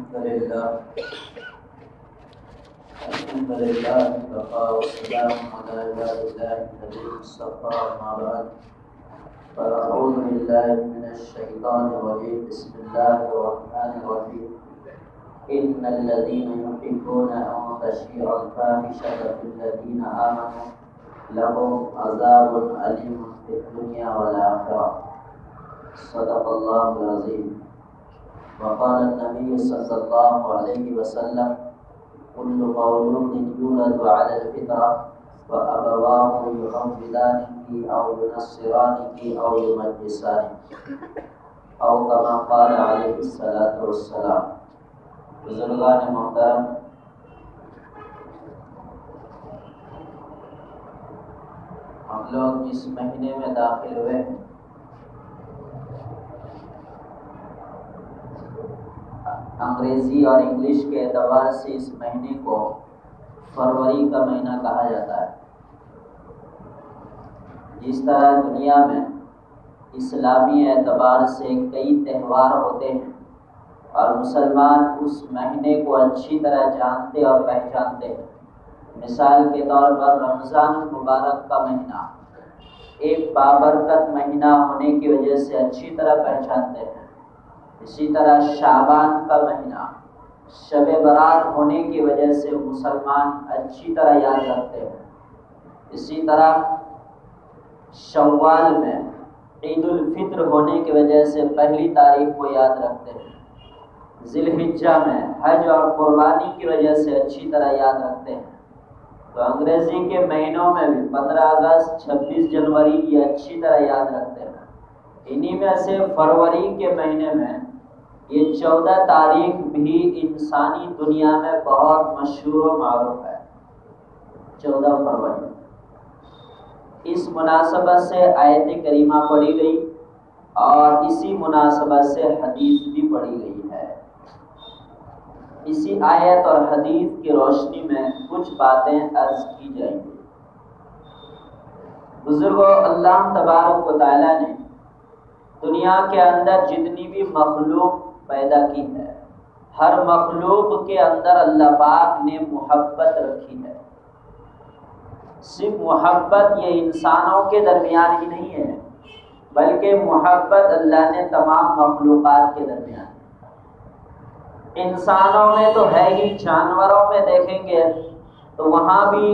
الحمد لله وكفى والسلام على عباد الله الذين اصطفى أما بعد فأعوذ بالله من الشيطان الرجيم بسم الله الرحمن الرحيم إن الذين يحبون أن تشيع الفاحشة في الذين آمنوا لهم عذاب أليم في الدنيا والآخرة صدق الله العظيم. وقال النبي صلى الله عليه وسلم كل مولود يولد على الفطرة وأبواه يحودانه أو ينصرانه أو يمجسانه أو كما قال عليه الصلاة والسلام. بزرگان محترم، ہم لوگ جس مہینے میں داخل ہوئے ہیں انگریزی اور انگلش کے اعتبار سے اس مہینے کو فروری کا مہینہ کہا جاتا ہے. جس طرح دنیا میں اسلامی اعتبار سے کئی تہوار ہوتے ہیں اور مسلمان اس مہینے کو اچھی طرح جانتے اور پہچانتے ہیں. مثال کے طور پر رمضان المبارک کا مہینہ ایک بابرکت مہینہ ہونے کی وجہ سے اچھی طرح پہچانتے ہیں. اسی طرح شعبان کا مہینہ شب برات ہونے کی وجہ سے مسلمان اچھی طرح یاد رکھتے ہیں. اسی طرح شوال میں عید الفطر ہونے کی وجہ سے پہلی تاریخ کو یاد رکھتے ہیں. ذی الحجہ میں حج اور قربانی کی وجہ سے اچھی طرح یاد رکھتے ہیں. تو انگریزی کے مہینوں میں بھی 15 اگست 26 جنوری یہ اچھی طرح یاد رکھتے ہیں. انہی میں سے فروری کے مہینے میں یہ 14 تاریخ بھی انسانی دنیا میں بہت مشہور و معروف ہے. 14 فروری اس مناسبت سے آیت کریمہ پڑھی گئی اور اسی مناسبت سے حدیث بھی پڑھی گئی ہے. اسی آیت اور حدیث کی روشنی میں کچھ باتیں عرض کی جائیں گی. بزرگوں، اللہ تبارک و تعالیٰ نے دنیا کے اندر جتنی بھی مخلوق پیدا کی ہے، ہر مخلوق کے اندر اللہ پاک نے محبت رکھی ہے. صرف محبت یہ انسانوں کے درمیان ہی نہیں ہے، بلکہ محبت اللہ نے تمام مخلوقات کے درمیان. انسانوں میں تو ہے ہی، جانوروں میں دیکھیں گے تو وہاں بھی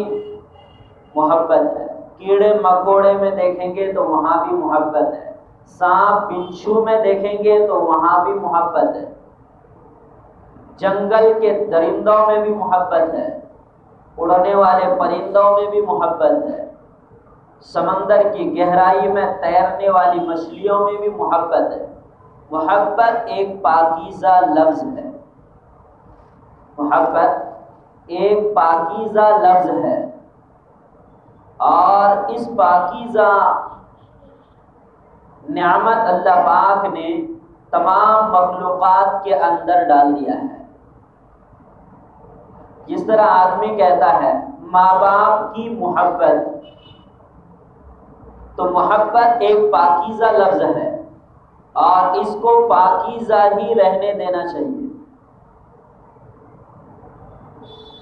محبت ہے. کیڑے مکوڑے میں دیکھیں گے تو وہاں بھی محبت ہے. سانپ بچھو میں دیکھیں گے تو وہاں بھی محبت ہے. جنگل کے درندوں میں بھی محبت ہے. اڑنے والے پرندوں میں بھی محبت ہے. سمندر کی گہرائی میں تیرنے والی مچھلیوں میں بھی محبت ہے. محبت ایک پاکیزہ لفظ ہے. محبت ایک پاکیزہ لفظ ہے اور اس پاکیزہ نعمت اللہ پاک نے تمام مخلوقات کے اندر ڈال دیا ہے. جس طرح آدمی کہتا ہے ماں باپ کی محبت، تو محبت ایک پاکیزہ لفظ ہے اور اس کو پاکیزہ ہی رہنے دینا چاہیے.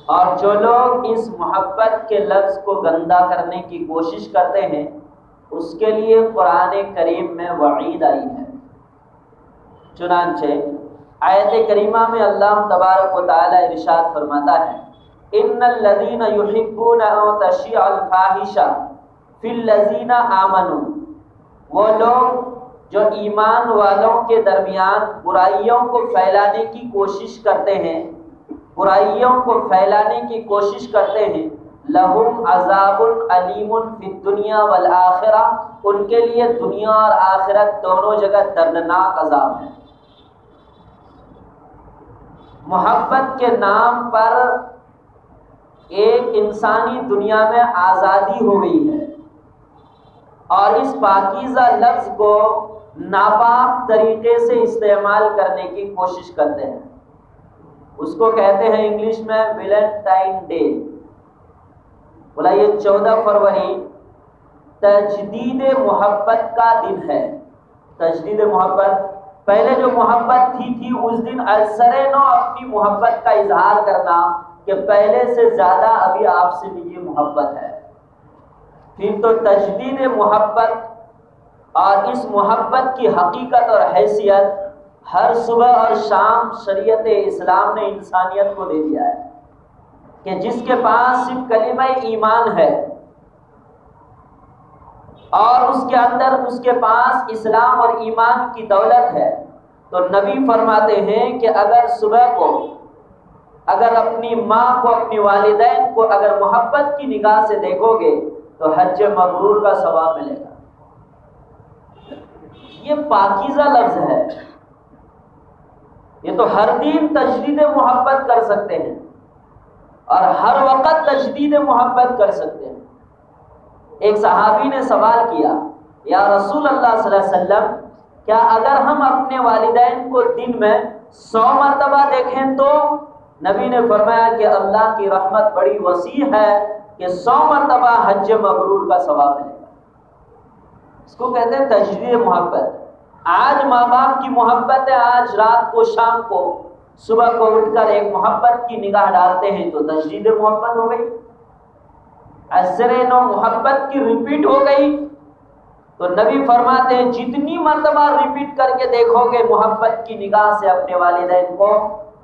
اور جو لوگ اس محبت کے لفظ کو گندا کرنے کی کوشش کرتے ہیں اس کے لیے قرآن کریم میں وعید آئی ہے. چنانچہ آیت کریمہ میں اللہ تبارک و تعالی ارشاد فرماتا ہے ان الذین یحبون ان تشیع الفاحشہ فی الذین آمنوا، وہ لوگ جو ایمان والوں کے درمیان برائیوں کو پھیلانے کی کوشش کرتے ہیں، لہم عذاب علیم فی الدنیا والآخرہ، ان کے لیے دنیا اور آخرت دونوں جگہ دردناک عذاب ہے. محبت کے نام پر ایک انسانی دنیا میں آزادی ہو گئی ہے اور اس پاکیزہ لفظ کو ناپاک طریقے سے استعمال کرنے کی کوشش کرتے ہیں. اس کو کہتے ہیں انگلش میں ویلنٹائن ڈے. بولا یہ 14 فروری تجدید محبت کا دن ہے. تجدید محبت پہلے جو محبت تھی اس دن ازسرِ نو اپنی محبت کا اظہار کرنا کہ پہلے سے زیادہ ابھی آپ سے مجھے محبت ہے. پھر تو تجدید محبت اور اس محبت کی حقیقت اور حیثیت ہر صبح اور شام شریعت اسلام نے انسانیت کو دے دیا ہے کہ جس کے پاس صرف کلمہ ایمان ہے اور اس کے اندر اس کے پاس اسلام اور ایمان کی دولت ہے، تو نبی فرماتے ہیں کہ اگر صبح کو اگر اپنی ماں کو اپنی والدین کو اگر محبت کی نگاہ سے دیکھو گے تو حج مبرور کا ثواب ملے گا. یہ پاکیزہ لفظ ہے. یہ تو ہر دن تجدید محبت کر سکتے ہیں اور ہر وقت تجدید محبت کر سکتے ہیں. ایک صحابی نے سوال کیا، یا رسول اللہ صلی اللہ علیہ وسلم، کیا اگر ہم اپنے والدین کو دن میں 100 مرتبہ دیکھیں تو؟ نبی نے فرمایا کہ اللہ کی رحمت بڑی وسیع ہے کہ 100 مرتبہ حج مبرور کا ثواب ملے گا. اس کو کہتے ہیں تجدید محبت. آج ماں باپ کی محبت ہے، آج رات کو شام کو صبح کو اٹھ کر ایک محبت کی نگاہ ڈالتے ہیں تو تجدید محبت ہو گئی. ازسرِ نو محبت کی ریپیٹ ہو گئی. تو نبی فرماتے ہیں جتنی مرتبہ ریپیٹ کر کے دیکھو گے محبت کی نگاہ سے اپنے والدین کو،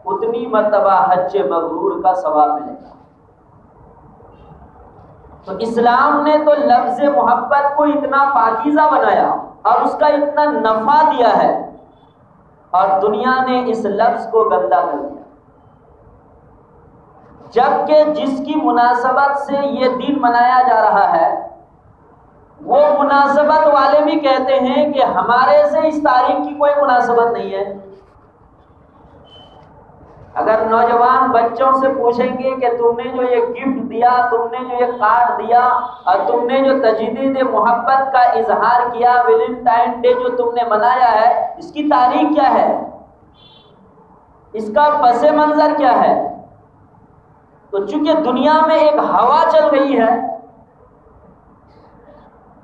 اتنی مرتبہ حج مبرور کا ثواب ملے گا. تو اسلام نے تو لفظ محبت کو اتنا پاکیزہ بنایا اور اس کا اتنا نفع دیا ہے، اور دنیا نے اس لفظ کو گندا کر دیا. جبکہ جس کی مناسبت سے یہ دن منایا جا رہا ہے وہ مناسبت والے بھی کہتے ہیں کہ ہمارے سے اس تاریخ کی کوئی مناسبت نہیں ہے. اگر نوجوان بچوں سے پوچھیں گے کہ تم نے جو یہ گفٹ دیا، تم نے جو یہ کارڈ دیا اور تم نے جو تجدید محبت کا اظہار کیا، ویلنٹائن ڈے جو تم نے منایا ہے، اس کی تاریخ کیا ہے، اس کا پس منظر کیا ہے؟ تو چونکہ دنیا میں ایک ہوا چل رہی ہے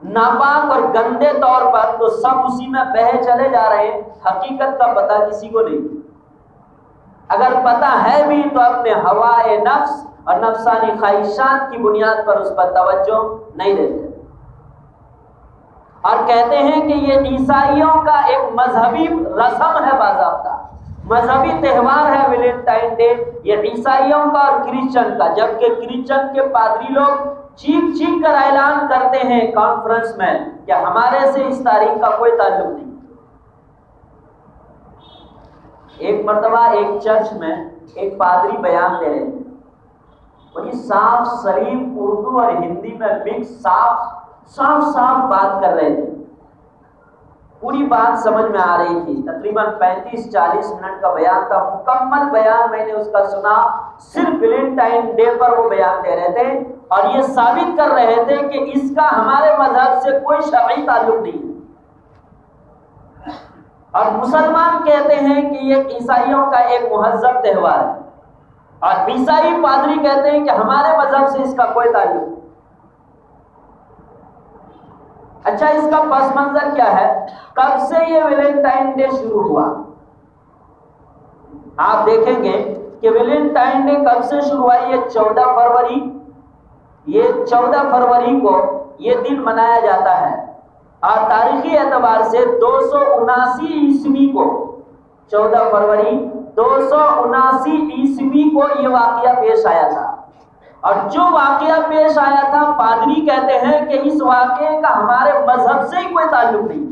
ناپاک اور گندے طور پر، تو سب اسی میں بہے چلے جا رہے ہیں. حقیقت کا پتہ کسی کو نہیں. اگر پتہ ہے بھی تو اپنے ہوائے نفس اور نفسانی خواہشات کی بنیاد پر اس پر توجہ نہیں دیتے، اور کہتے ہیں کہ یہ عیسائیوں کا ایک مذہبی رسم ہے، باضابطہ مذہبی تہوار ہے ویلنٹائن ڈے، یہ عیسائیوں کا اور کرسچن کا. جبکہ کرسچن کے پادری لوگ چیخ چیخ کر اعلان کرتے ہیں کانفرنس میں کہ ہمارے سے اس تاریخ کا کوئی تعلق نہیں. ایک مرتبہ ایک چرچ میں ایک پادری بیان دے رہے تھے، بڑی صاف صریح اردو اور ہندی میں مکس صاف بات کر رہے تھے. پوری بات سمجھ میں آ رہی تھی. تقریباً 35-40 منٹ کا بیان تھا. مکمل بیان میں نے اس کا سنا. صرف ویلنٹائن ڈے پر وہ بیان دے رہے تھے اور یہ ثابت کر رہے تھے کہ اس کا ہمارے مذہب سے کوئی شرعی تعلق نہیں ہے. اور مسلمان کہتے ہیں کہ یہ عیسائیوں کا ایک مہذب تہوار ہے، اور عیسائی پادری کہتے ہیں کہ ہمارے مذہب سے اس کا کوئی تعلق نہیں. اچھا، اس کا پس منظر کیا ہے؟ کب سے یہ ویلنٹائن ڈے شروع ہوا؟ آپ دیکھیں گے کہ ویلنٹائن ڈے کب سے شروع ہوا. یہ 14 فروری کو یہ دن منایا جاتا ہے، اور تاریخی اعتبار سے 279 عیسوی کو 14 فروری 279 عیسوی کو یہ واقعہ پیش آیا تھا. اور جو واقعہ پیش آیا تھا، پادری کہتے ہیں کہ اس واقعے کا ہمارے مذہب سے ہی کوئی تعلق نہیں.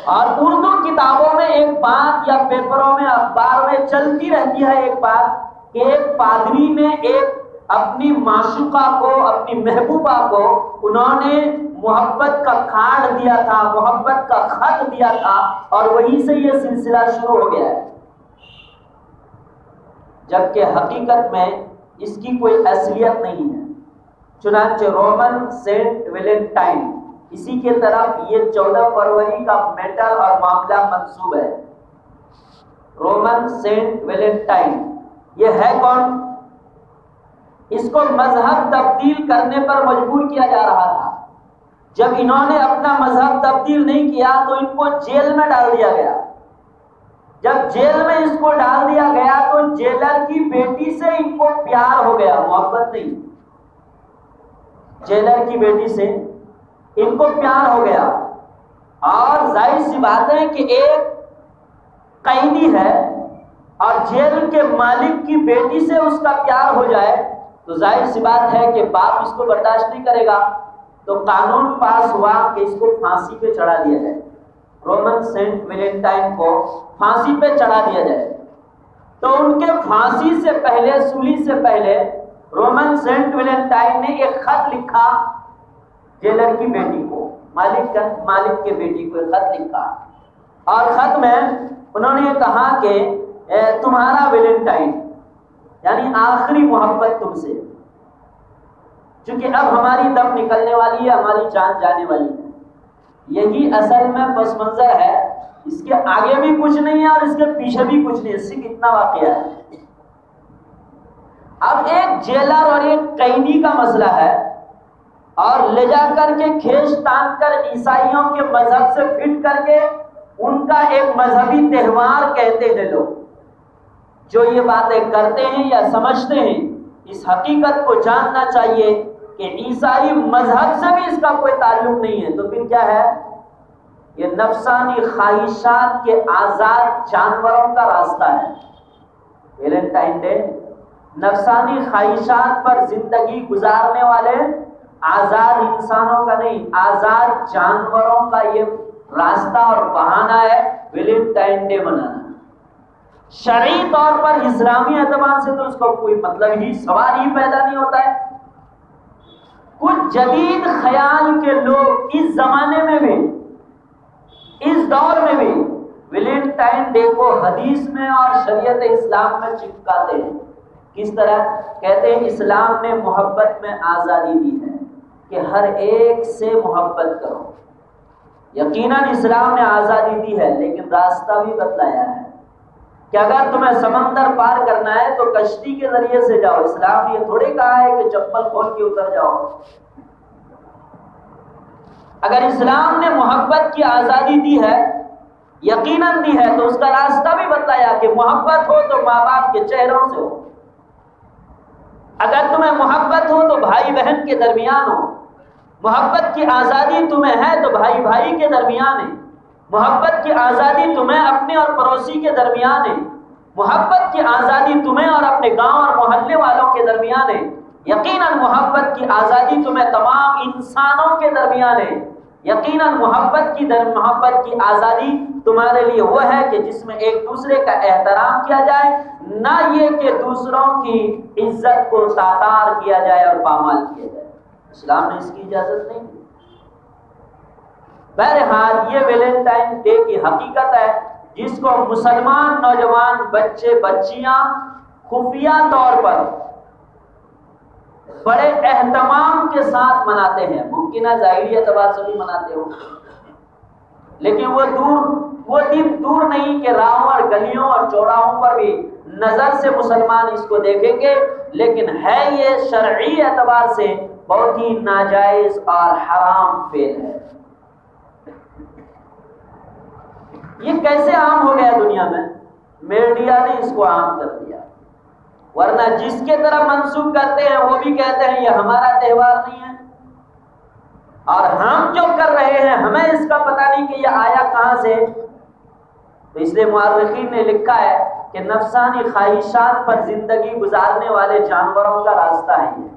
اور اردو کتابوں میں ایک بات یا پیپروں میں اخبار میں چلتی رہتی ہے ایک بات کہ ایک پادری نے ایک اپنی معشوقہ کو، اپنی محبوبہ کو انہوں نے محبت کا کارڈ دیا تھا، محبت کا خط دیا تھا، اور وہیں سے یہ سلسلہ شروع ہو گیا ہے. جبکہ حقیقت میں اس کی کوئی اصلیت نہیں ہے. چنانچہ رومن سینٹ ویلنٹائن، اسی کے طرف یہ 14 فروری کا میٹر اور معاملہ منسوب ہے. رومن سینٹ ویلنٹائن یہ ہے کون؟ اس کو مذہب تبدیل کرنے پر مجبور کیا جا رہا تھا. جب انہوں نے اپنا مذہب تبدیل نہیں کیا تو ان کو جیل میں ڈال دیا گیا. جب جیل میں اس کو ڈال دیا گیا تو جیلر کی بیٹی سے ان کو پیار ہو گیا، محبت نہیں. جیلر کی بیٹی سے ان کو پیار ہو گیا. اور ظاہر سی بات ہے کہ ایک قیدی ہے اور جیل کے مالک کی بیٹی سے اس کا پیار ہو جائے تو ظاہر سی بات ہے کہ باپ اس کو برداشت نہیں کرے گا. تو قانون پاس ہوا کہ اس کو پھانسی پہ چڑھا دیا جائے، رومن سینٹ ویلنٹائن کو پھانسی پہ چڑھا دیا جائے. تو ان کے پھانسی سے پہلے، سولی سے پہلے، رومن سینٹ ویلنٹائن نے ایک خط لکھا جیلر کی بیٹی کو، مالک کے بیٹی کو ایک خط لکھا. اور خط میں انہوں نے کہا کہ تمہارا ویلنٹائن، یعنی آخری محبت تم سے، چونکہ اب ہماری دم نکلنے والی ہے، ہماری جان جانے والی ہے. یہی اصل میں پس منظر ہے، اس کے آگے بھی کچھ نہیں ہے اور اس کے پیچھے بھی کچھ نہیں ہے، صرف اتنا واقعہ ہے. اب ایک جیلر اور ایک قیدی کا مسئلہ ہے اور لے جا کر کے کھینچ تان کر عیسائیوں کے مذہب سے فٹ کر کے ان کا ایک مذہبی تہوار کہتے ہیں لوگ. جو یہ باتیں کرتے ہیں یا سمجھتے ہیں، اس حقیقت کو جاننا چاہیے کہ عیسائی مذہب سے بھی اس کا کوئی تعلق نہیں ہے. تو پھر کیا ہے؟ یہ نفسانی خواہشات کے آزاد جانوروں کا راستہ ہے. ویلنٹائن ڈے نفسانی خواہشات پر زندگی گزارنے والے آزاد انسانوں کا نہیں، آزاد جانوروں کا یہ راستہ اور بہانہ ہے ویلنٹائن ڈے منانا. شرعی طور پر اسلامی اعتبار سے تو اس کو کوئی مطلب ہی، سوال ہی پیدا نہیں ہوتا ہے. کچھ جدید خیال کے لوگ اس زمانے میں بھی، اس دور میں بھی ویلنٹائن ڈے کو حدیث میں اور شریعت اسلام میں چپکاتے ہیں. کس طرح؟ کہتے ہیں اسلام نے محبت میں آزادی دی ہے کہ ہر ایک سے محبت کرو. یقیناً اسلام نے آزادی دی ہے، لیکن راستہ بھی بتلایا ہے کہ اگر تمہیں سمندر پار کرنا ہے تو کشتی کے ذریعے سے جاؤ. اسلام نے یہ تھوڑی کہا ہے کہ چپل کھول کے اتر جاؤ. اگر اسلام نے محبت کی آزادی دی ہے، یقیناً دی ہے، تو اس کا راستہ بھی بتلایا کہ محبت ہو تو ماں باپ کے چہروں سے ہو. اگر تمہیں محبت ہو تو بھائی بہن کے درمیان ہو. محبت کی آزادی تمہیں ہے تو بھائی بھائی کے درمیان ہے. محبت کی آزادی تمہیں اپنے اور پڑوسی کے درمیان ہے. محبت کی آزادی تمہیں اور اپنے گاؤں اور محلے والوں کے درمیان ہے. یقیناً محبت کی آزادی تمہیں تمام انسانوں کے درمیان ہے. یقیناً محبت کی آزادی تمہارے لیے وہ ہے کہ جس میں ایک دوسرے کا احترام کیا جائے، نہ یہ کہ دوسروں کی عزت کو تاتار کیا جائے اور پامال کیا جائے. اسلام نے اس کی اجازت نہیں دی. بہرحال یہ ویلنٹائن ڈے کی حقیقت ہے جس کو مسلمان نوجوان بچے بچیاں خفیہ طور پر بڑے اہتمام کے ساتھ مناتے ہیں. ممکن ہے ظاہری اعتبار سے بھی مناتے ہو، لیکن وہ دن دور نہیں کہ راہوں اور گلیوں اور چوراہوں پر بھی نظر سے مسلمان اس کو دیکھیں گے. لیکن ہے یہ شرعی اعتبار سے بہت ہی ناجائز اور حرام فعل ہے. یہ کیسے عام ہو گیا دنیا میں؟ میڈیا نے اس کو عام کر دیا. ورنہ جس کے طرف منسوخ کرتے ہیں وہ بھی کہتے ہیں یہ ہمارا تہوار نہیں ہے، اور ہم جو کر رہے ہیں ہمیں اس کا پتہ نہیں کہ یہ آیا کہاں سے. تو اس لیے مورخین نے لکھا ہے کہ نفسانی خواہشات پر زندگی گزارنے والے جانوروں کا راستہ ہے یہ.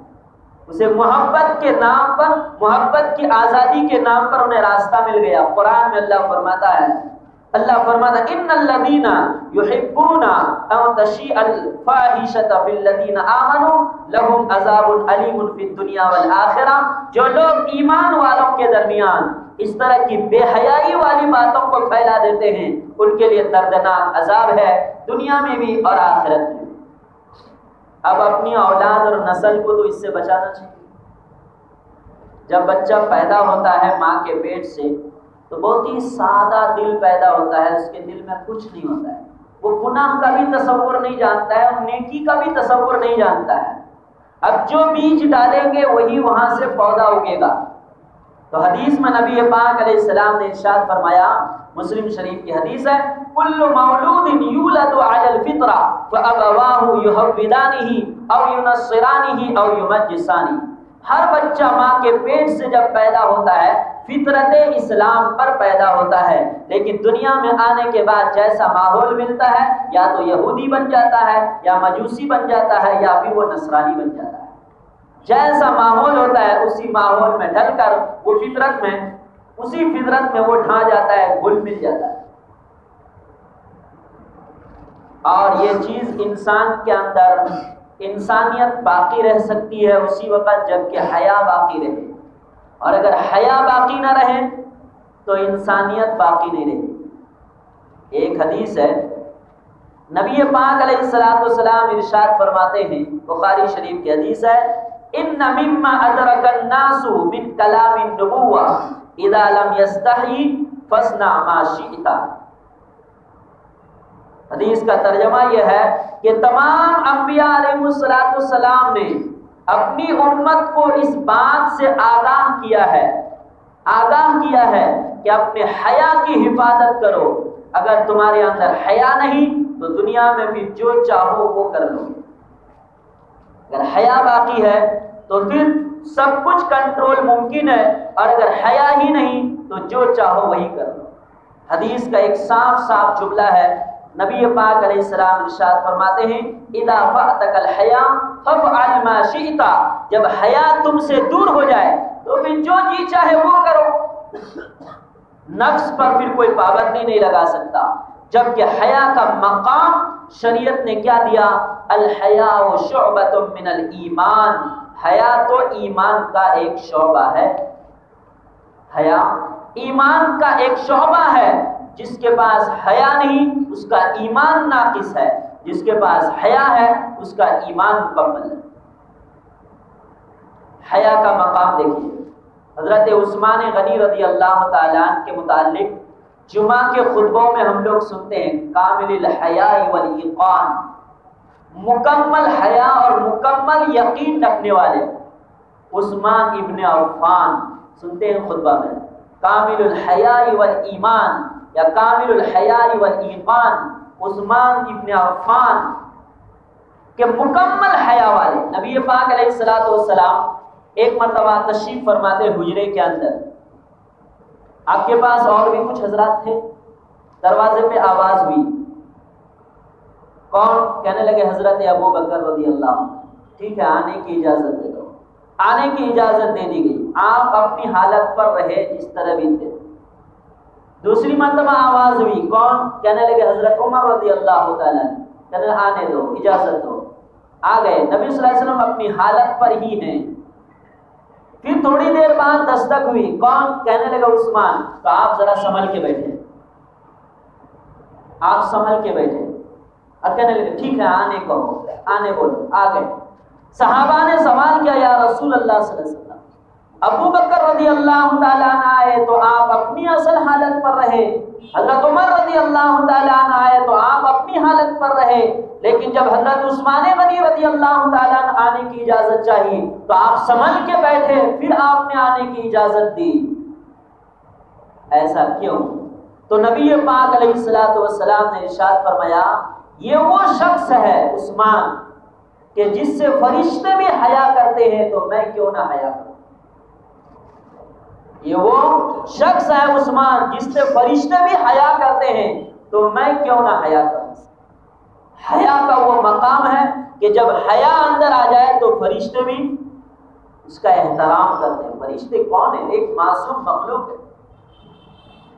اسے محبت کے نام پر، محبت کی آزادی کے نام پر انہیں راستہ مل گیا. قرآن میں اللہ فرماتا ہے ان الذین یحبون ان تشیع الفاحشۃ فی الذین آمنوا لهم عذاب علیم فی الدنیا والآخرہ. جو لوگ ایمان والوں کے درمیان اس طرح کی بے حیائی والی باتوں کو پھیلا دیتے ہیں ان کے لیے دردناک عذاب ہے دنیا میں بھی اور آخرت میں. اب اپنی اولاد اور نسل کو تو اس سے بچانا چاہیے. جب بچہ پیدا ہوتا ہے ماں کے پیٹ سے تو بہت ہی سادہ دل پیدا ہوتا ہے. اس کے دل میں کچھ نہیں ہوتا ہے. وہ گناہ کا بھی تصور نہیں جانتا ہے اور نیکی کا بھی تصور نہیں جانتا ہے. اب جو بیج ڈالیں گے وہی وہاں سے پودا اگے گا. تو حدیث میں نبی پاک علیہ السلام نے ارشاد فرمایا، مسلم شریف کی حدیث ہے، کل مولود یولد علی الفطرہ فابواہ یہودانہ او ینصرانہ او یمجسانہ، ہر بچہ ماں کے پیٹ سے جب پیدا ہوتا ہے فطرت اسلام پر پیدا ہوتا ہے، لیکن دنیا میں آنے کے بعد جیسا ماحول ملتا ہے یا تو یہودی بن جاتا ہے یا مجوسی بن جاتا ہے یا پھر وہ نصرانی بن جاتا ہے۔ جیسا ماحول ہوتا ہے اسی ماحول میں ڈھل کر وہ فطرت میں، اسی فطرت میں وہ ڈھا جاتا ہے، گھل مل جاتا ہے۔ اور یہ چیز انسان کے اندر انسانیت باقی رہ سکتی ہے اسی وقت جب کہ حیا باقی رہے، اور اگر حیا باقی نہ رہے تو انسانیت باقی نہیں رہے۔ ایک حدیث ہے، نبی پاک علیہ السلام ارشاد فرماتے ہیں، بخاری شریف کی حدیث ہے، ان مما ادرک الناس من کلام النبوہ اذا لم یستحی فاصنع ما شئت۔ حدیث کا ترجمہ یہ ہے کہ تمام انبیاء علیہ السلام نے اپنی امت کو اس بات سے آگاہ کیا ہے کہ اپنے حیا کی حفاظت کرو، اگر تمہارے اندر حیا نہیں تو دنیا میں بھی جو چاہو وہ کر لو، اگر حیا باقی ہے تو پھر سب کچھ کنٹرول ممکن ہے، اور اگر حیا ہی نہیں تو جو چاہو وہی کر لو۔ حدیث کا ایک صاف جملہ ہے، نبی پاک علیہ السلام ارشاد فرماتے ہیں، اذا فاتک الحیا فافعل ما شئت، جب حیا تم سے دور ہو جائے تو پھر جو جی چاہے وہ کرو، نفس پر پھر کوئی پابندی نہیں لگا سکتا، جبکہ حیا کا مقام شریعت نے کیا دیا، الحیاء شعبۃ من الایمان، حیا تو ایمان کا ایک شعبہ ہے، حیا ایمان کا ایک شعبہ ہے، جس کے پاس حیا نہیں اس کا ایمان ناقص ہے، جس کے پاس حیا ہے اس کا ایمان مکمل ہے۔ حیا کا مقام دیکھیے، حضرت عثمان غنی رضی اللہ تعالیٰ عنہ کے متعلق جمعہ کے خطبوں میں ہم لوگ سنتے ہیں، کامل الحیاء والایقان، مکمل حیا اور مکمل یقین رکھنے والے عثمان ابن عفان، سنتے ہیں خطبہ میں، کامل الحیاء والایمان یا کامل الحیاء والایقان، عثمان ابن عفان کے مکمل حیا والے۔ نبی پاک علیہ السلام ایک مرتبہ تشریف فرماتے حجرے کے اندر، آپ کے پاس اور بھی کچھ حضرات تھے، دروازے پہ آواز ہوئی، کون؟ کہنے لگے حضرت ابو بکر رضی اللہ عنہ، ٹھیک ہے آنے کی اجازت دے دو، آنے کی اجازت دے دی گئی، آپ اپنی حالت پر رہے جس طرح بھی تھے۔ دوسری مرتبہ آواز ہوئی، کون؟ کہنے لگے حضرت عمر رضی اللہ تعالیٰ، کہنے لگے آنے دو، اجازت دو، آ گئے، نبی صلی اللہ علیہ وسلم اپنی حالت پر ہی ہیں۔ پھر تھوڑی دیر بعد دستک ہوئی، کون؟ کہنے لگا عثمان، تو آپ ذرا سنبھل کے بیٹھے، آپ سنبھل کے بیٹھے، اور کہنے لگے ٹھیک ہے آنے کو، آنے بولو، آ گئے۔ صحابہ نے سوال کیا، یا رسول اللہ صلی اللہ علیہ وسلم، ابو بکر رضی اللہ تعالیٰ عنہ آئے تو آپ اپنی اصل حالت پر رہے، حضرت عمر رضی اللہ تعالیٰ عنہ آئے تو آپ اپنی حالت پر رہے، لیکن جب حضرت عثمان غنی رضی اللہ تعالیٰ عنہ آنے کی اجازت چاہیے تو آپ سنبھل کے بیٹھے، پھر آپ نے آنے کی اجازت دی، ایسا کیوں؟ تو نبی پاک علیہ السلام نے ارشاد فرمایا، یہ وہ شخص ہے عثمان کہ جس سے فرشتے بھی حیا کرتے ہیں تو میں کیوں نہ حیا کروں، یہ وہ شخص ہے عثمان جس سے فرشتے بھی حیا کرتے ہیں تو میں کیوں نہ حیا کروں۔ حیا کا وہ مقام ہے کہ جب حیا اندر آ جائے تو فرشتے بھی اس کا احترام کرتے ہیں۔ فرشتے کون ہیں؟ ایک معصوم مخلوق ہے۔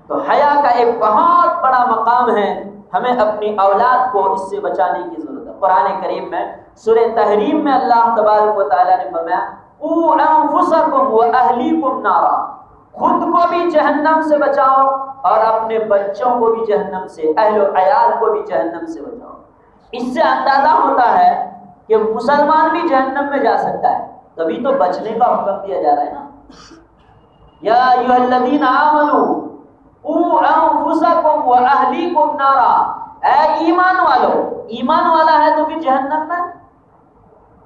تو حیا کا ایک بہت بڑا مقام ہے، ہمیں اپنی اولاد کو اس سے بچانے کی ضرورت ہے۔ قرآن کریم میں سورہ تحریم میں اللہ تبارک و تعالیٰ نے فرمایا، قُوا أَنفُسَكُمْ وَأَهْلِيكُمْ نَارًا، خود کو بھی جہنم سے بچاؤ اور اپنے بچوں کو بھی جہنم سے، اہل و عیال کو بھی جہنم سے بچاؤ۔ اس سے اندازہ ہوتا ہے کہ مسلمان بھی جہنم میں جا سکتا ہے، تبھی تو بچنے کا حکم دیا جا رہا ہے نا، یا ایھا الذین آمنوا قُوا أَنفُسَكُمْ وَأَهْلِيكُمْ نَارًا، اے ایمان والو، ایمان والا ہے تو پھر جہنم میں۔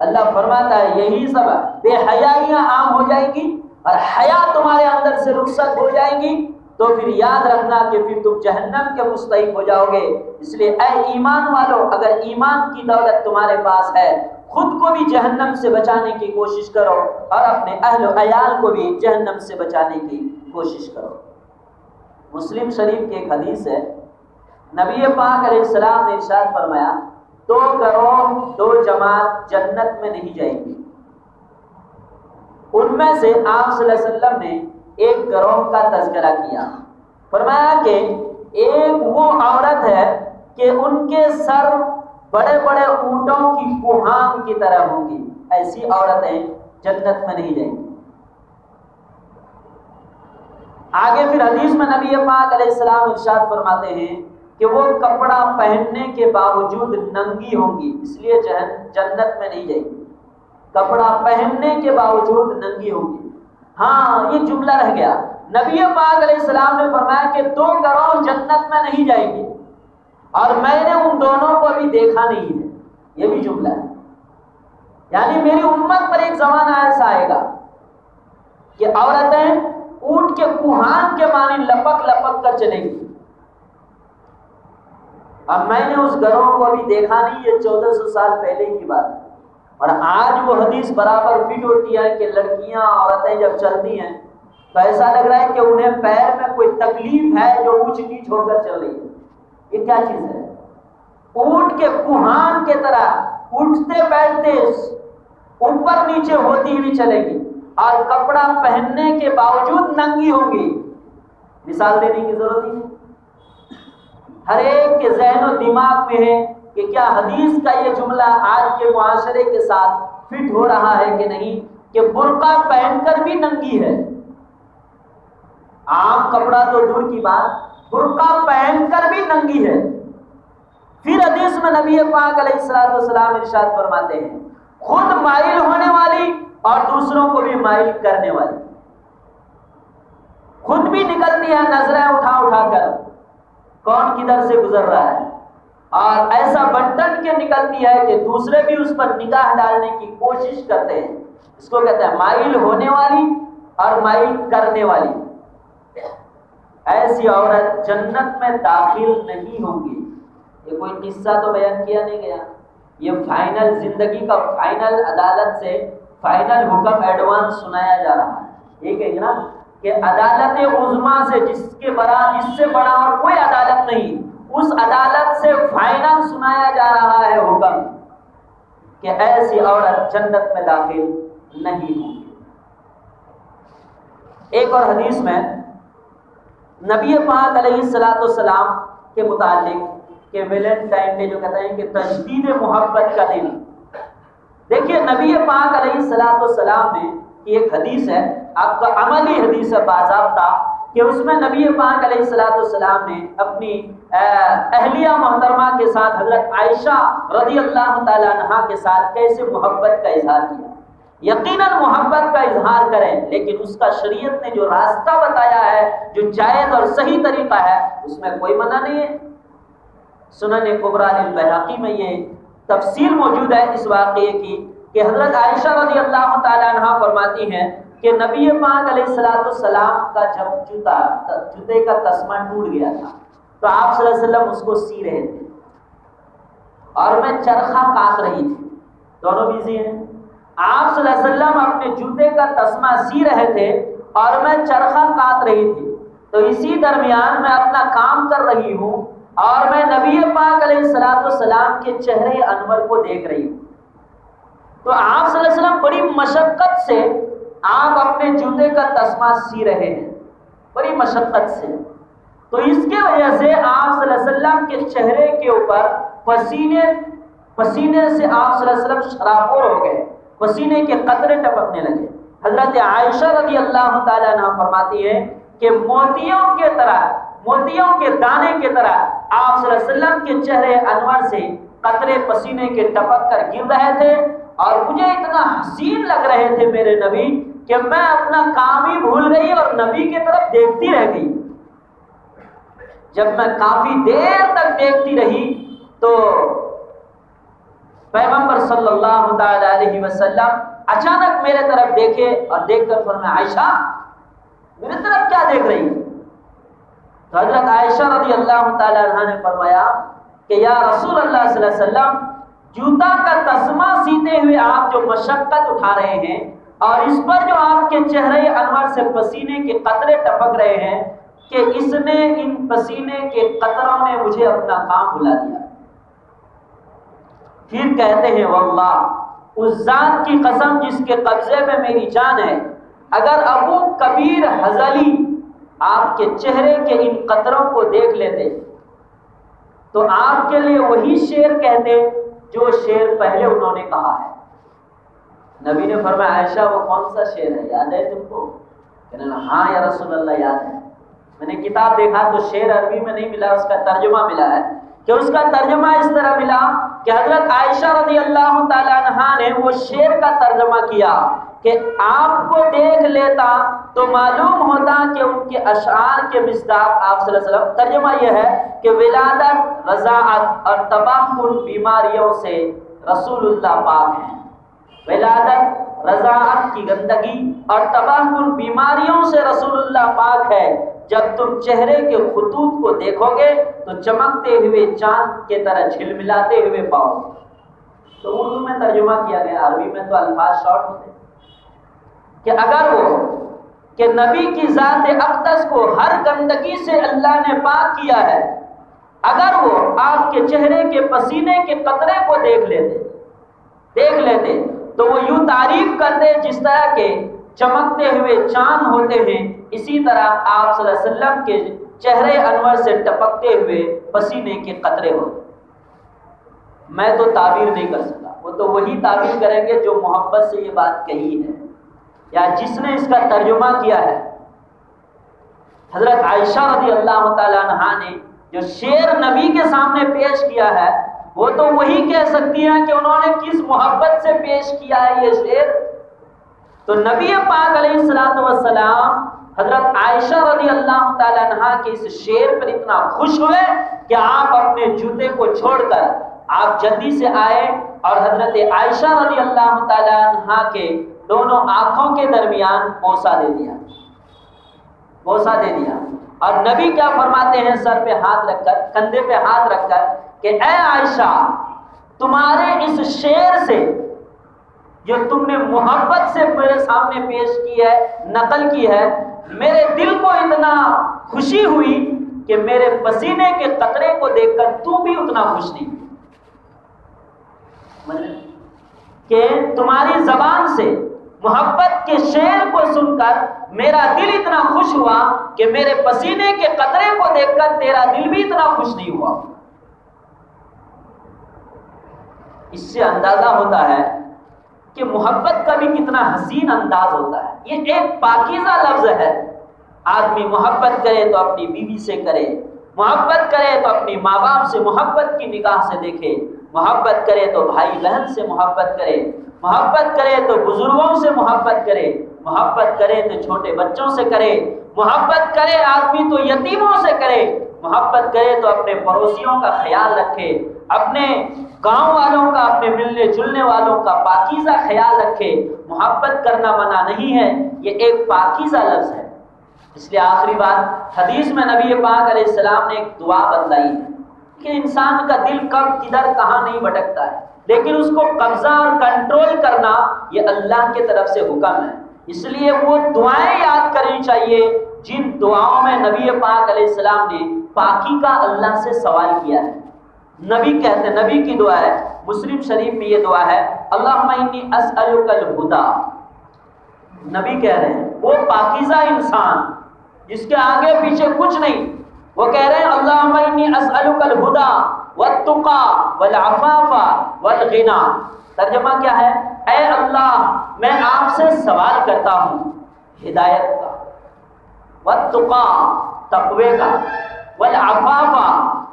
اللہ فرماتا ہے یہی سب بے حیائیاں عام ہو جائے گی اور حیا تمہارے اندر سے رخصت ہو جائے گی تو پھر یاد رکھنا کہ پھر تم جہنم کے مستحق ہو جاؤ گے۔ اس لیے اے ایمان والو، اگر ایمان کی دولت تمہارے پاس ہے، خود کو بھی جہنم سے بچانے کی کوشش کرو اور اپنے اہل و عیال کو بھی جہنم سے بچانے کی کوشش کرو۔ مسلم شریف کی ایک حدیث ہے، نبی پاک علیہ السلام نے ارشاد فرمایا، دو گروہ دو جماعت جنت میں نہیں جائیں گی۔ ان میں سے آپ صلی اللہ علیہ وسلم نے ایک گروہ کا تذکرہ کیا، فرمایا کہ ایک وہ عورت ہے کہ ان کے سر بڑے بڑے اونٹوں کی کوہان کی طرح ہوں گی، ایسی عورتیں جنت میں نہیں جائیں گی۔ آگے پھر حدیث میں نبی پاک علیہ السلام ارشاد فرماتے ہیں کہ وہ کپڑا پہننے کے باوجود ننگی ہوں گی، اس لیے جنت میں نہیں جائیں گی۔ کپڑا پہننے کے باوجود ننگی ہوں گی۔ ہاں، یہ جملہ رہ گیا، نبی پاک علیہ السلام نے فرمایا کہ دو گروہ جنت میں نہیں جائیں گے اور میں نے ان دونوں کو ابھی دیکھا نہیں ہے، یہ بھی جملہ ہے۔ یعنی میری امت پر ایک زمانہ ایسا آئے گا کہ عورتیں اونٹ کے کوہان کے معنی لپک لپک کر چلیں گی، اب میں نے اس گروہ کو ابھی دیکھا نہیں، یہ 1400 سال پہلے کی بات ہے۔ اور آج وہ حدیث برابر فٹ ہوتی ہے کہ لڑکیاں عورتیں جب چلتی ہیں تو ایسا لگ رہا ہے کہ انہیں پیر میں کوئی تکلیف ہے جو اونچ نیچ ہو کر چل رہی ہے۔ یہ کیا چیز ہے؟ اونٹ کے کوہان کے طرح اٹھتے بیٹھتے اوپر نیچے ہوتی ہوئی چلے گی اور کپڑا پہننے کے باوجود ننگی ہوں گی۔ مثال دینے کی ضرورت نہیں، ہر ایک کے ذہن و دماغ میں ہے کہ کیا حدیث کا یہ جملہ آج کے معاشرے کے ساتھ فٹ ہو رہا ہے کہ نہیں، کہ برقع پہن کر بھی ننگی ہے۔ عام کپڑا تو دور کی بات، برقع پہن کر بھی ننگی ہے۔ پھر حدیث میں نبی پاک علیہ السلام ارشاد فرماتے ہیں، خود مائل ہونے والی اور دوسروں کو بھی مائل کرنے والی، خود بھی نکلتی ہے نظریں اٹھا اٹھا کر کون کدھر سے گزر رہا ہے، اور ایسا بنٹن کے نکلتی ہے کہ دوسرے بھی اس پر نگاہ ڈالنے کی کوشش کرتے ہیں۔ اس کو کہتے ہیں مائل ہونے والی اور مائل کرنے والی۔ ایسی عورت جنت میں داخل نہیں ہوں گی۔ یہ کوئی قصہ تو بیان کیا نہیں گیا، یہ فائنل زندگی کا فائنل عدالت سے فائنل حکم ایڈوانس سنایا جا رہا ہے۔ یہ کہیں نا کہ عدالت عظمیٰ سے جس سے بڑا اور کوئی عدالت نہیں، اس عدالت سے فائنل سنایا جا رہا ہے حکم کہ ایسی عورت جنت میں داخل نہیں ہوگی۔ ایک اور حدیث میں نبی پاک علیہ السلام کے متعلق کہ ویلنٹائن ڈے جو کہتے ہیں کہ تجدید محبت کا دن، دیکھیے نبی پاک علیہ السلام نے ایک حدیث ہے، آپ کا عملی حدیث ہے باضابطہ، کہ اس میں نبی پاک علیہ السلام نے اپنی اہلیہ محترمہ کے ساتھ حضرت عائشہ رضی اللہ تعالیٰ عنہا کے ساتھ کیسے محبت کا اظہار کیا۔ یقیناً محبت کا اظہار کریں، لیکن اس کا شریعت نے جو راستہ بتایا ہے، جو جائز اور صحیح طریقہ ہے، اس میں کوئی منع نہیں ہے۔ سنن کبریٰ البیہقی میں یہ تفصیل موجود ہے اس واقعے کی کہ حضرت عائشہ رضی اللہ تعالیٰ عنہا فرماتی ہیں کہ نبی پاک علیہ السلام کا جب جوتے کا تسمہ ٹوٹ گیا تھا تو آپ صلی اللہ علیہ وسلم اس کو سی رہے تھے اور میں چرخہ کاٹ رہی تھی، دونوں بیزی ہیں۔ آپ صلی اللہ علیہ وسلم اپنے جوتے کا تسمہ سی رہے تھے اور میں چرخہ کاٹ رہی تھی، تو اسی درمیان میں اپنا کام کر رہی ہوں اور میں نبی پاک علیہ السلام کے چہرے انور کو دیکھ رہی ہوں۔ تو آپ صلی اللہ علیہ وسلم بڑی مشقت سے آپ اپنے جوتے کا تسمہ سی رہے ہیں، بڑی مشقت سے، تو اس کی وجہ سے آپ صلی اللہ علیہ وسلم کے چہرے کے اوپر پسینے سے آپ صلی اللہ علیہ وسلم شرابور ہو گئے، پسینے کے قطرے ٹپکنے لگے۔ حضرت عائشہ رضی اللہ تعالیٰ عنہ فرماتی ہے کہ موتیوں کے دانے کی طرح آپ صلی اللہ علیہ وسلم کے چہرے انور سے قطرے پسینے کے ٹپک کر گر رہے تھے اور مجھے اتنا حسین لگ رہے تھے میرے نبی کہ میں اپنا کام ہی بھول گئی اور نبی کی طرف دیکھتی رہ گئی۔ جب میں کافی دیر تک دیکھتی رہی تو پیغمبر صلی اللہ تعالی علیہ وسلم اچانک میرے طرف دیکھے اور دیکھ کر فرمایا عائشہ میرے طرف کیا دیکھ رہی ہے؟ تو حضرت عائشہ رضی اللہ تعالی عنہ نے فرمایا کہ یا رسول اللہ صلی اللہ علیہ وسلم جوتا کا تسمہ سیتے ہوئے آپ جو مشقت اٹھا رہے ہیں اور اس پر جو آپ کے چہرے انور سے پسینے کے قطرے ٹپک رہے ہیں کہ اس نے ان پسینے کے قطروں نے مجھے اپنا کام بھلا دیا۔ پھر کہتے ہیں واللہ اس ذات کی قسم جس کے قبضے میں میری جان ہے، اگر ابو کبیر حضلی آپ کے چہرے کے ان قطروں کو دیکھ لیتے تو آپ کے لیے وہی شعر کہتے جو شعر پہلے انہوں نے کہا ہے۔ نبی نے فرمایا عائشہ وہ کون سا شعر ہے، یاد ہے تم کو؟ کہنے لگا ہاں یا رسول اللہ یاد ہے۔ میں نے کتاب دیکھا تو شعر عربی میں نہیں ملا، اس کا ترجمہ ملا ہے کہ اس کا ترجمہ اس طرح ملا کہ حضرت عائشہ رضی اللہ تعالی عنہا نے وہ شعر کا ترجمہ کیا کہ آپ کو دیکھ لیتا تو معلوم ہوتا کہ ان کے اشعار کے مصداق آپ صلی اللہ علیہ وسلم۔ ترجمہ یہ ہے کہ ولادت، رضاعت اور تباہ کن بیماریوں سے رسول اللہ پاک ہیں۔ ولادت، رضاعت کی گندگی اور تباہ کن بیماریوں سے رسول اللہ پاک ہے۔ جب تم چہرے کے خطوط کو دیکھو گے تو چمکتے ہوئے چاند کے طرح جھلملاتے ہوئے پاؤ گے۔ تو اردو میں ترجمہ کیا گیا، عربی میں تو الفاظ شارٹ ہوتے کہ اگر وہ کہ نبی کی ذات اقدس کو ہر گندگی سے اللہ نے پاک کیا ہے، اگر وہ آپ کے چہرے کے پسینے کے قطرے کو دیکھ لیتے تو وہ یوں تعریف کرتے جس طرح کے چمکتے ہوئے چاند ہوتے ہیں، اسی طرح آپ صلی اللہ علیہ وسلم کے چہرے انور سے ٹپکتے ہوئے پسینے کے قطرے ہوتے۔ میں تو تعبیر نہیں کر سکتا، وہ تو وہی تعبیر کریں گے جو محبت سے یہ بات کہی ہے یا جس نے اس کا ترجمہ کیا ہے۔ حضرت عائشہ رضی اللہ تعالی عنہا نے جو شعر نبی کے سامنے پیش کیا ہے وہ تو وہی کہہ سکتی ہیں کہ انہوں نے کس محبت سے پیش کیا ہے یہ شعر۔ تو نبی پاک علیہ الصلوۃ والسلام حضرت عائشہ رضی اللہ تعالی عنہا کے اس شعر پر اتنا خوش ہوئے کہ آپ اپنے جوتے کو چھوڑ کر آپ جلدی سے آئے اور حضرت عائشہ رضی اللہ تعالی عنہا کے دونوں آنکھوں کے درمیان بوسہ دے دیا اور نبی کیا فرماتے ہیں سر پہ ہاتھ رکھ کر، کندھے پہ ہاتھ رکھ کر کہ اے عائشہ تمہارے اس شعر سے جو تم نے محبت سے میرے سامنے پیش کی ہے، نقل کی ہے، میرے دل کو اتنا خوشی ہوئی کہ میرے پسینے کے قطرے کو دیکھ کر تو بھی اتنا خوش نہیں کہ تمہاری زبان سے محبت کے شعر کو سن کر میرا دل اتنا خوش ہوا کہ میرے پسینے کے قطرے کو دیکھ کر تیرا دل بھی اتنا خوش نہیں ہوا۔ اس سے اندازہ ہوتا ہے کہ محبت کا بھی کتنا حسین انداز ہوتا ہے۔ یہ ایک پاکیزہ لفظ ہے۔ آدمی محبت کرے تو اپنی بیوی سے کرے، محبت کرے تو اپنی ماں باپ سے محبت کی نگاہ سے دیکھے، محبت کرے تو بھائی بہن سے محبت کرے، محبت کرے تو بزرگوں سے محبت کرے، محبت کرے تو چھوٹے بچوں سے کرے، محبت کرے آدمی تو یتیموں سے کرے، محبت کرے تو اپنے پڑوسیوں کا خیال رکھے، اپنے گاؤں والوں کا، اپنے ملنے جلنے والوں کا پاکیزہ خیال رکھے۔ محبت کرنا منع نہیں ہے، یہ ایک پاکیزہ لفظ ہے۔ اس لیے آخری بات حدیث میں نبی پاک علیہ السلام نے ایک دعا بتلائی ہے کہ انسان کا دل کب کدھر کہاں نہیں بھٹکتا ہے، لیکن اس کو قبضہ اور کنٹرول کرنا یہ اللہ کی طرف سے حکم ہے۔ اس لیے وہ دعائیں یاد کرنی چاہیے جن دعاؤں میں نبی پاک علیہ السلام نے پاکی کا اللہ سے سوال کیا ہے۔ نبی کہتے ہیں، نبی کی دعا ہے، مسلم شریف میں یہ دعا ہے، اللہم انی اسألک الہدی۔ نبی کہہ رہے ہیں وہ پاکیزہ انسان جس کے آگے پیچھے کچھ نہیں، وہ کہہ رہے ہیں اللہم انی اسألک الہدی والتقی والعفاف والغنی۔ ترجمہ کیا ہے؟ اے اللہ میں آپ سے سوال کرتا ہوں ہدایت کا، والتقی تقوی کا، والعفاف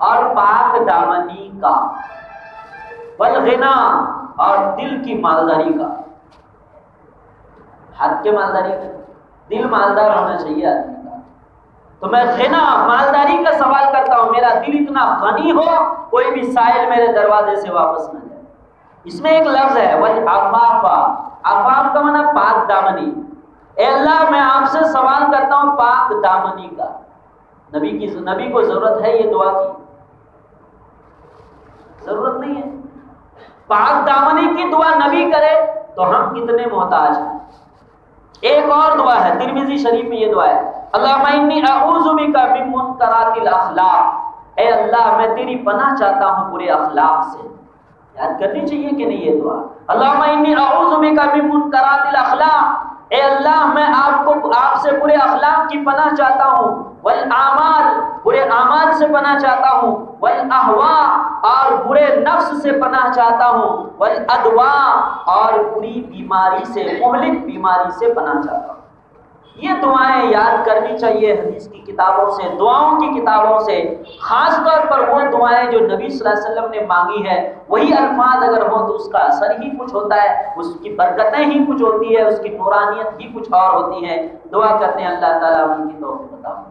اور پاک دامنی کا، والغنی اور دل کی مالداری کا۔ ہاتھ کے مالداری کا، دل مالدار ہونا چاہیے آدمی کا۔ تو میں غنا مالداری کا سوال کرتا ہوں، میرا دل اتنا غنی ہو کوئی بھی سائل میرے دروازے سے واپس نہ جائے۔ اس میں ایک لفظ ہے وَالْعَفَافَ، عفاف کا معنی پاک دامنی. اے اللہ میں آپ سے سوال کرتا ہوں پاک دامنی کا. نبی کو ضرورت ہے یہ دعا کی؟ ضرورت نہیں ہے. پاک دامنی کی دعا نبی کرے تو ہم کتنے محتاج ہیں. ایک اور دعا ہے ترمذی شریف میں، یہ دعا ہے اللہم انی اعوذ بک من منکرات الاخلاق. اے اللہ میں تیری پناہ چاہتا ہوں برے اخلاق سے. یاد کرنی چاہیے کہ نہیں یہ دعا؟ اللہم انی اعوذ بک من منکرات الاخلاق. اے اللہ میں آپ سے برے اخلاق کی پناہ چاہتا ہوں. والاعمال، برے اعمال سے پناہ چاہتا ہوں. والاہواء، اور برے نفس سے پناہ چاہتا ہوں. والادواء، اور بری بیماری سے، مہلک بیماری سے پناہ چاہتا ہوں. یہ دعائیں یاد کرنی چاہیے حدیث کی کتابوں سے، دعاؤں کی کتابوں سے. خاص طور پر وہ دعائیں جو نبی صلی اللہ علیہ وسلم نے مانگی ہے، وہی الفاظ اگر ہوں تو اس کا اثر ہی کچھ ہوتا ہے، اس کی برکتیں ہی کچھ ہوتی ہے، اس کی نورانیت ہی کچھ اور ہوتی ہے. دعا کرتے ہیں اللہ تعالیٰ ان کی توفیق عطا فرمائے.